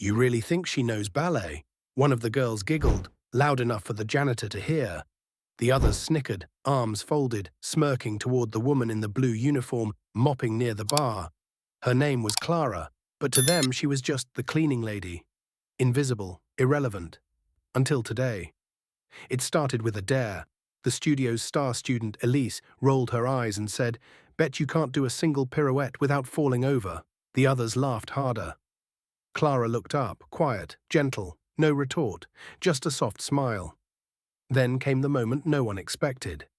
"You really think she knows ballet?" One of the girls giggled, loud enough for the janitor to hear. The others snickered, arms folded, smirking toward the woman in the blue uniform mopping near the bar. Her name was Clara, but to them she was just the cleaning lady. Invisible, irrelevant. Until today. It started with a dare. The studio's star student, Elise, rolled her eyes and said, "Bet you can't do a single pirouette without falling over." The others laughed harder. Clara looked up, quiet, gentle, no retort, just a soft smile. Then came the moment no one expected.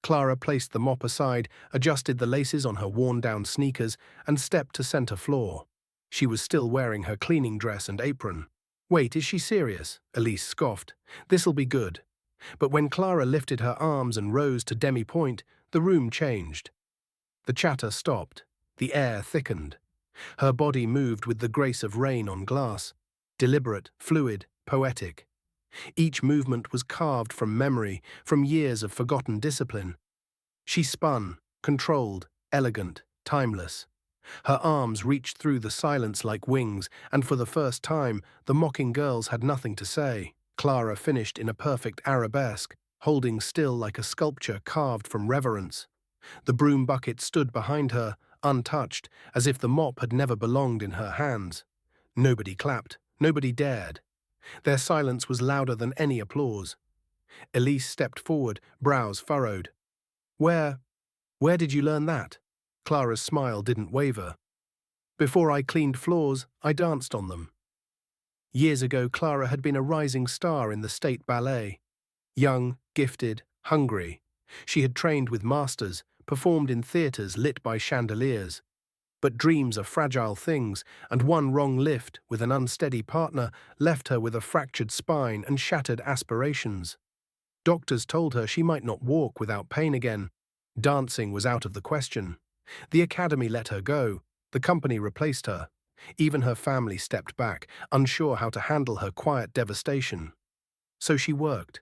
Clara placed the mop aside, adjusted the laces on her worn-down sneakers, and stepped to center floor. She was still wearing her cleaning dress and apron. "Wait, is she serious?" Elise scoffed. "This'll be good." But when Clara lifted her arms and rose to demi-point, the room changed. The chatter stopped. The air thickened. Her body moved with the grace of rain on glass. Deliberate, fluid, poetic. Each movement was carved from memory, from years of forgotten discipline. She spun, controlled, elegant, timeless. Her arms reached through the silence like wings, and for the first time, the mocking girls had nothing to say. Clara finished in a perfect arabesque, holding still like a sculpture carved from reverence. The broom bucket stood behind her, untouched, as if the mop had never belonged in her hands. Nobody clapped, nobody dared. Their silence was louder than any applause. Elise stepped forward, brows furrowed. Where did you learn that?" Clara's smile didn't waver. "Before I cleaned floors, I danced on them." Years ago, Clara had been a rising star in the state ballet. Young, gifted, hungry. She had trained with masters, performed in theaters lit by chandeliers. But dreams are fragile things, and one wrong lift with an unsteady partner left her with a fractured spine and shattered aspirations. Doctors told her she might not walk without pain again. Dancing was out of the question. The academy let her go. The company replaced her. Even her family stepped back, unsure how to handle her quiet devastation. So she worked,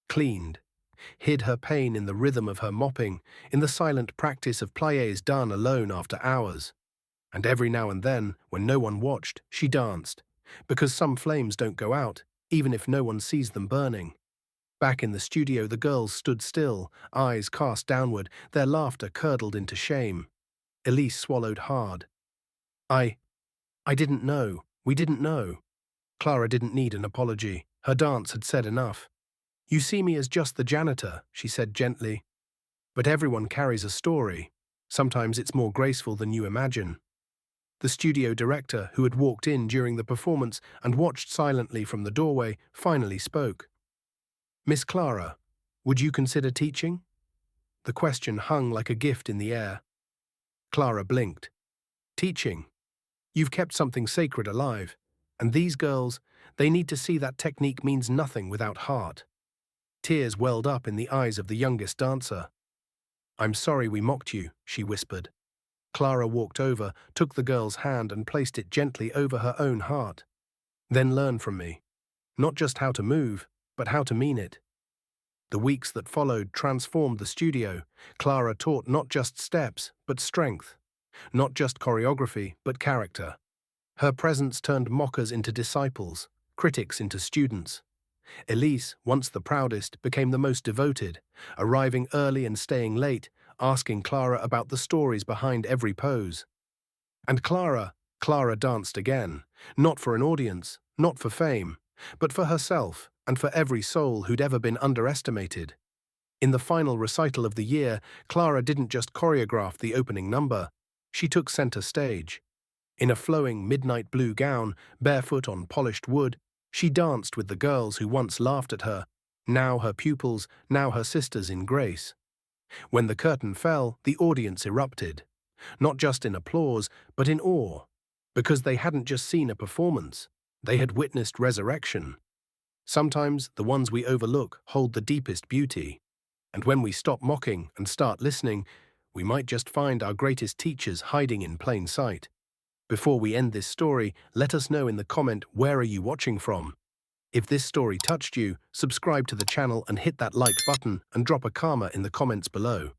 cleaned, hid her pain in the rhythm of her mopping, in the silent practice of pliés done alone after hours. And every now and then, when no one watched, she danced, because some flames don't go out, even if no one sees them burning. Back in the studio, the girls stood still, eyes cast downward, their laughter curdled into shame. Elise swallowed hard. I didn't know. We didn't know." Clara didn't need an apology. Her dance had said enough. "You see me as just the janitor," she said gently. "But everyone carries a story. Sometimes it's more graceful than you imagine." The studio director, who had walked in during the performance and watched silently from the doorway, finally spoke. "Miss Clara, would you consider teaching?" The question hung like a gift in the air. Clara blinked. "Teaching? You've kept something sacred alive. And these girls, they need to see that technique means nothing without heart." Tears welled up in the eyes of the youngest dancer. "I'm sorry we mocked you," she whispered. Clara walked over, took the girl's hand and placed it gently over her own heart. "Then learn from me. Not just how to move, but how to mean it." The weeks that followed transformed the studio. Clara taught not just steps, but strength. Not just choreography, but character. Her presence turned mockers into disciples, critics into students. Elise, once the proudest, became the most devoted, arriving early and staying late, asking Clara about the stories behind every pose. And Clara danced again, not for an audience, not for fame, but for herself and for every soul who'd ever been underestimated. In the final recital of the year, Clara didn't just choreograph the opening number. She took center stage. In a flowing midnight blue gown, barefoot on polished wood, she danced with the girls who once laughed at her, now her pupils, now her sisters in grace. When the curtain fell, the audience erupted, not just in applause, but in awe, because they hadn't just seen a performance, they had witnessed resurrection. Sometimes the ones we overlook hold the deepest beauty, and when we stop mocking and start listening, we might just find our greatest teachers hiding in plain sight. Before we end this story, let us know in the comment, where are you watching from? If this story touched you, subscribe to the channel and hit that like button and drop a karma in the comments below.